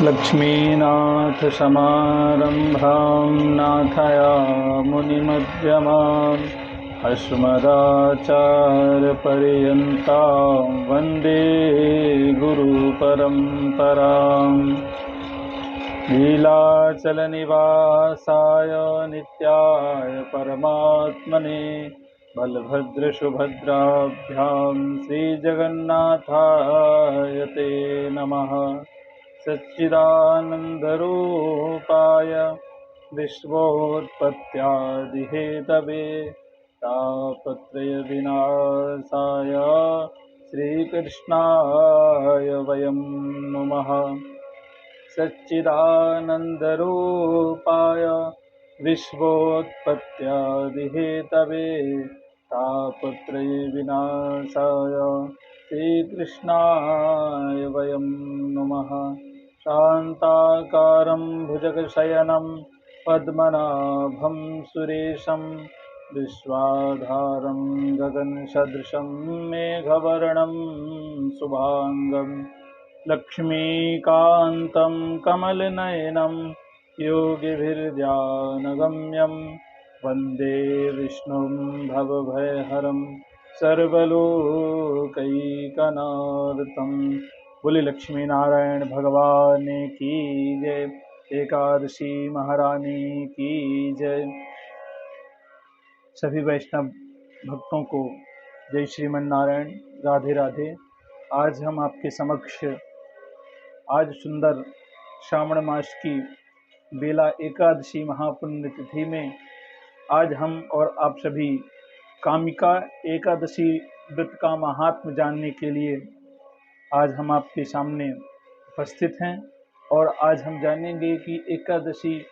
लक्ष्मीनाथसमारम्भां नाथयामुनिमध्यमाम् अस्मदाचार्यपर्यन्तां वन्दे गुरुपरम्पराम्। लीलाचलनिवासाय नित्याय परमात्मने बलभद्रसुभद्राभ्यां श्रीजगन्नाथाय ते नमः। सच्चिदानन्दरूपाय विश्वोत्पत्त्यादिहेतवे तापत्रयविनाशाय श्रीकृष्णाय वयं नुमः। सच्चिदानन्दरूपाय विश्वोत्पत्त्यादिहेतवे तापत्रयविनाशाय श्रीकृष्णाय वयं नुमः। शान्ताकारं भुजगशयनं पद्मनाभं सुरेशं विश्वाधारं गगनसदृशं मेघवर्णं शुभांगं लक्ष्मीकान्तं कमलनयनं योगिभिर्ध्यानगम्यं वन्दे विष्णुं भवभयहरं सर्वलोकैकनाथं। बोले लक्ष्मी नारायण भगवान की जय। एकादशी महारानी की जय। सभी वैष्णव भक्तों को जय श्रीमन नारायण, राधे राधे। आज हम आपके समक्ष आज सुंदर श्रावण मास की बेला एकादशी महापुण्य तिथि में आज हम और आप सभी कामिका एकादशी व्रत का महात्म्य जानने के लिए आज हम आपके सामने उपस्थित हैं। और आज हम जानेंगे कि एकादशी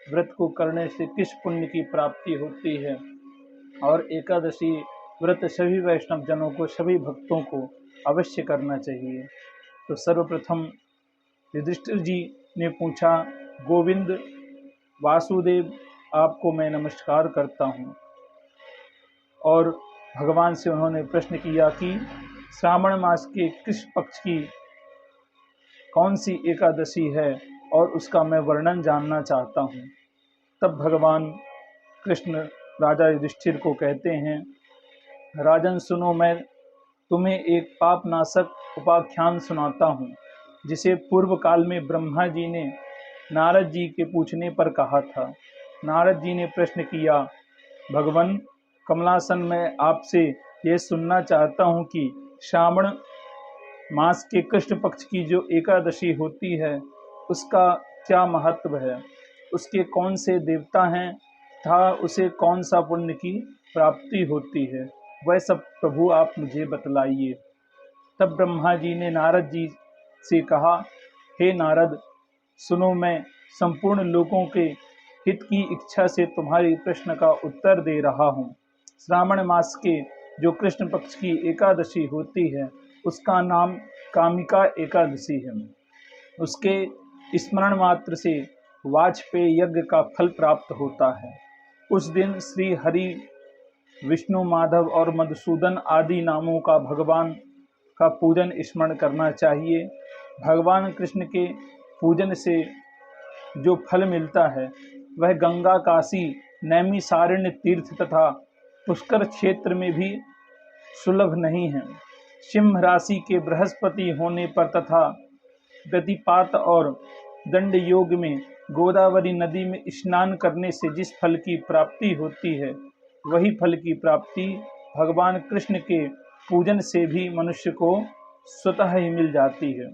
व्रत को करने से किस पुण्य की प्राप्ति होती है। और एकादशी व्रत सभी वैष्णव जनों को, सभी भक्तों को अवश्य करना चाहिए। तो सर्वप्रथम युधिष्ठिर जी ने पूछा, गोविंद वासुदेव, आपको मैं नमस्कार करता हूँ। और भगवान से उन्होंने प्रश्न किया कि श्रावण मास के किस पक्ष की कौन सी एकादशी है और उसका मैं वर्णन जानना चाहता हूँ। तब भगवान कृष्ण राजा युधिष्ठिर को कहते हैं, राजन सुनो, मैं तुम्हें एक पापनाशक उपाख्यान सुनाता हूँ, जिसे पूर्व काल में ब्रह्मा जी ने नारद जी के पूछने पर कहा था। नारद जी ने प्रश्न किया, भगवान कमलासन, मैं आपसे ये सुनना चाहता हूँ कि श्रावण मास के कृष्ण पक्ष की जो एकादशी होती है उसका क्या महत्व है, उसके कौन से देवता हैं तथा उसे कौन सा पुण्य की प्राप्ति होती है, वह सब प्रभु आप मुझे बतलाइए। तब ब्रह्मा जी ने नारद जी से कहा, हे नारद सुनो, मैं संपूर्ण लोगों के हित की इच्छा से तुम्हारी प्रश्न का उत्तर दे रहा हूँ। श्रावण मास के जो कृष्ण पक्ष की एकादशी होती है उसका नाम कामिका एकादशी है। उसके स्मरण मात्र से वाजपेय यज्ञ का फल प्राप्त होता है। उस दिन श्री हरि, विष्णु, माधव और मधुसूदन आदि नामों का भगवान का पूजन स्मरण करना चाहिए। भगवान कृष्ण के पूजन से जो फल मिलता है वह गंगा, काशी, नैमिषारण्य तीर्थ तथा पुष्कर क्षेत्र में भी सुलभ नहीं है। सिंह राशि के बृहस्पति होने पर तथा गतिपात और दंड योग में गोदावरी नदी में स्नान करने से जिस फल की प्राप्ति होती है वही फल की प्राप्ति भगवान कृष्ण के पूजन से भी मनुष्य को स्वतः ही मिल जाती है।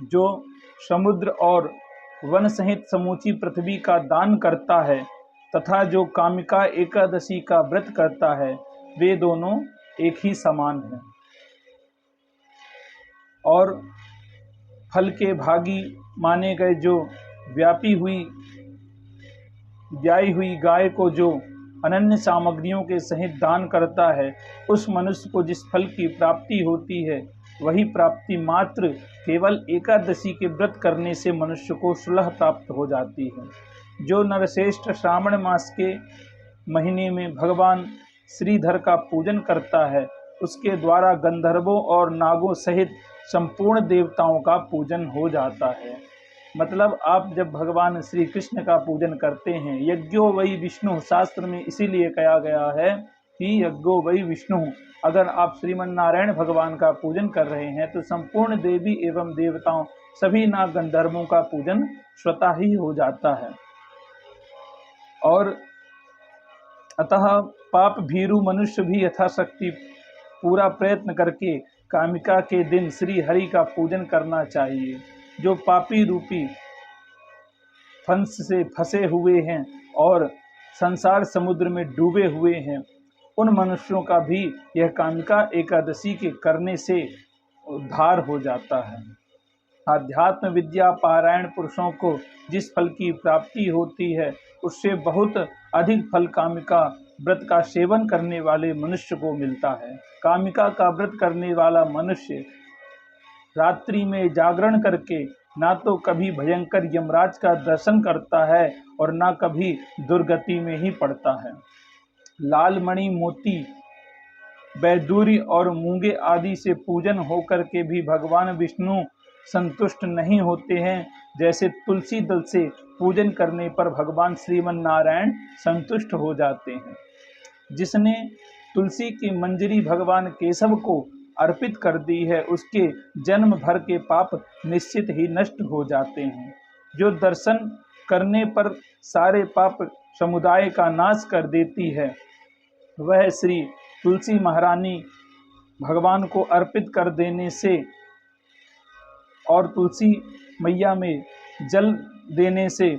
जो समुद्र और वन सहित समूची पृथ्वी का दान करता है तथा जो कामिका एकादशी का व्रत करता है वे दोनों एक ही समान हैं। और फल के भागी माने गए जो व्याई हुई गाय को जो अनन्य सामग्रियों के सहित दान करता है उस मनुष्य को जिस फल की प्राप्ति होती है वही प्राप्ति मात्र केवल एकादशी के व्रत करने से मनुष्य को सुलह प्राप्त हो जाती है। जो नरश्रेष्ठ श्रावण मास के महीने में भगवान श्रीधर का पूजन करता है उसके द्वारा गंधर्वों और नागों सहित संपूर्ण देवताओं का पूजन हो जाता है। मतलब आप जब भगवान श्री कृष्ण का पूजन करते हैं, यज्ञो वै विष्णु, शास्त्र में इसीलिए कहा गया है कि यज्ञो वै विष्णु। अगर आप श्रीमन नारायण भगवान का पूजन कर रहे हैं तो संपूर्ण देवी एवं देवताओं, सभी नाग गंधर्वों का पूजन स्वतः ही हो जाता है। और अतः पाप भीरु मनुष्य भी यथाशक्ति पूरा प्रयत्न करके कामिका के दिन श्री हरि का पूजन करना चाहिए। जो पापी रूपी फंस से फंसे हुए हैं और संसार समुद्र में डूबे हुए हैं, उन मनुष्यों का भी यह कामिका एकादशी के करने से उद्धार हो जाता है। आध्यात्म विद्या पारायण पुरुषों को जिस फल की प्राप्ति होती है, उससे बहुत अधिक फल कामिका व्रत का सेवन करने वाले मनुष्य को मिलता है। कामिका का व्रत करने वाला मनुष्य रात्रि में जागरण करके ना तो कभी भयंकर यमराज का दर्शन करता है और ना कभी दुर्गति में ही पड़ता है। लाल मणि, मोती, बैदूरी और मूंगे आदि से पूजन होकर के भी भगवान विष्णु संतुष्ट नहीं होते हैं, जैसे तुलसी दल से पूजन करने पर भगवान श्रीमन नारायण संतुष्ट हो जाते हैं। जिसने तुलसी की मंजरी भगवान केशव को अर्पित कर दी है, उसके जन्म भर के पाप निश्चित ही नष्ट हो जाते हैं। जो दर्शन करने पर सारे पाप समुदाय का नाश कर देती है, वह श्री तुलसी महारानी भगवान को अर्पित कर देने से और तुलसी मैया में जल देने से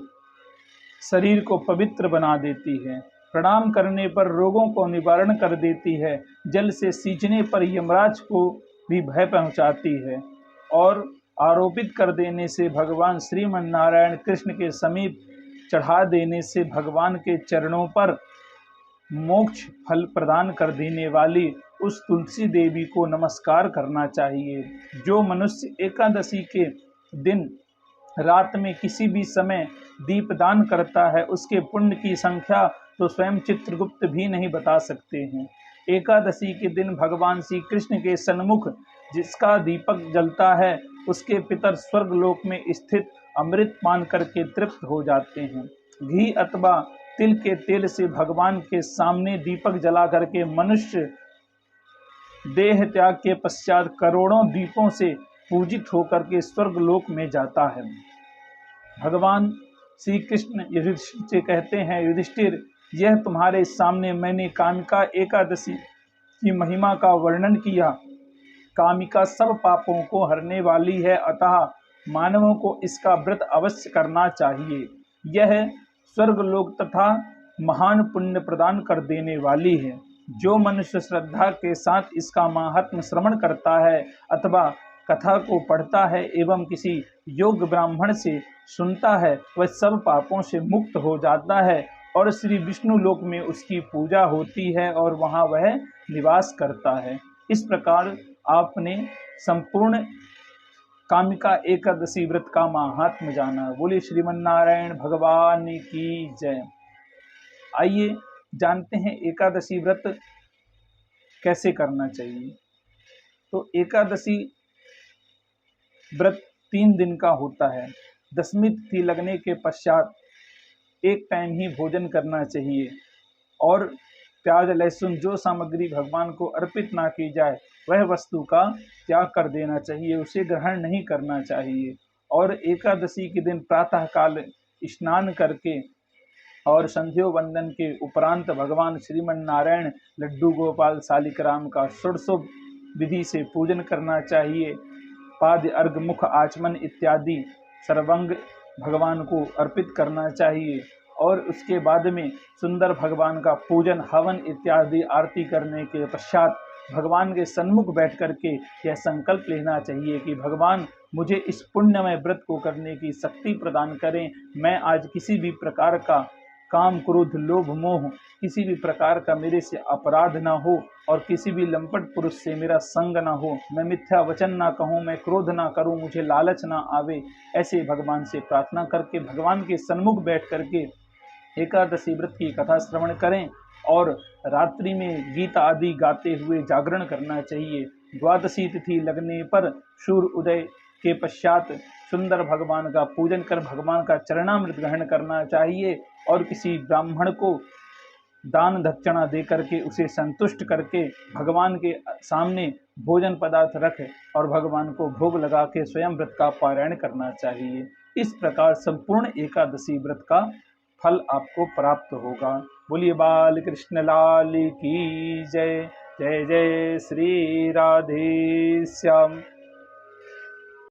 शरीर को पवित्र बना देती है। प्रणाम करने पर रोगों को निवारण कर देती है। जल से सींचने पर यमराज को भी भय पहुंचाती है और आरोपित कर देने से भगवान श्रीमन नारायण कृष्ण के समीप चढ़ा देने से भगवान के चरणों पर मोक्ष फल प्रदान कर देने वाली उस तुलसी देवी को नमस्कार करना चाहिए। जो मनुष्य एकादशी के दिन रात में किसी भी समय दीपदान करता है, उसके पुण्य की संख्या तो स्वयं चित्रगुप्त भी नहीं बता सकते हैं। एकादशी के दिन भगवान श्री कृष्ण के सन्मुख जिसका दीपक जलता है, उसके पितर स्वर्ग लोक में स्थित अमृत पान करके तृप्त हो जाते हैं। घी अथवा तिल के तेल से भगवान के सामने दीपक जला करके मनुष्य देह त्याग के पश्चात करोड़ों दीपों से पूजित होकर के स्वर्ग लोक में जाता है। भगवान श्री कृष्ण युधिष्ठिर से कहते हैं, युधिष्ठिर, यह तुम्हारे सामने मैंने कामिका एकादशी की महिमा का वर्णन किया। कामिका सब पापों को हरने वाली है, अतः मानवों को इसका व्रत अवश्य करना चाहिए। यह स्वर्ग लोक तथा महान पुण्य प्रदान कर देने वाली है। जो मनुष्य श्रद्धा के साथ इसका महात्म्य श्रवण करता है अथवा कथा को पढ़ता है एवं किसी योग्य ब्राह्मण से सुनता है, वह सब पापों से मुक्त हो जाता है और श्री विष्णु लोक में उसकी पूजा होती है और वहाँ वह निवास करता है। इस प्रकार आपने संपूर्ण कामिका एकादशी व्रत का महात्म्य जाना। बोले श्रीमन नारायण भगवान की जय। आइए जानते हैं एकादशी व्रत कैसे करना चाहिए। तो एकादशी व्रत 3 दिन का होता है। दशमी तिथि लगने के पश्चात एक टाइम ही भोजन करना चाहिए और प्याज लहसुन जो सामग्री भगवान को अर्पित ना की जाए वह वस्तु का त्याग कर देना चाहिए, उसे ग्रहण नहीं करना चाहिए। और एकादशी के दिन प्रातः काल स्नान करके और संध्यो वंदन के उपरांत भगवान श्रीमन नारायण लड्डू गोपाल शालिग्राम का षोडशोप विधि से पूजन करना चाहिए। पाद्य अर्घ मुख आचमन इत्यादि सर्वंग भगवान को अर्पित करना चाहिए और उसके बाद में सुंदर भगवान का पूजन हवन इत्यादि आरती करने के पश्चात भगवान के सन्मुख बैठ करके यह संकल्प लेना चाहिए कि भगवान मुझे इस पुण्यमय व्रत को करने की शक्ति प्रदान करें। मैं आज किसी भी प्रकार का काम क्रोध लोभ मोह किसी भी प्रकार का मेरे से अपराध ना हो और किसी भी लंपट पुरुष से मेरा संग ना हो, मैं मिथ्या वचन ना कहूँ, मैं क्रोध ना करूँ, मुझे लालच ना आवे। ऐसे भगवान से प्रार्थना करके भगवान के सन्मुख बैठ करके एकादशी व्रत की कथा श्रवण करें और रात्रि में गीत आदि गाते हुए जागरण करना चाहिए। द्वादशी तिथि लगने पर सूर्य उदय के पश्चात सुंदर भगवान का पूजन कर भगवान का चरणामृत ग्रहण करना चाहिए और किसी ब्राह्मण को दान दक्षिणा दे करके उसे संतुष्ट करके भगवान के सामने भोजन पदार्थ रख और भगवान को भोग लगा के स्वयं व्रत का पारायण करना चाहिए। इस प्रकार संपूर्ण एकादशी व्रत का फल आपको प्राप्त होगा। बोलिए बाल कृष्ण लाल की जय। जय जय श्री राधे श्याम।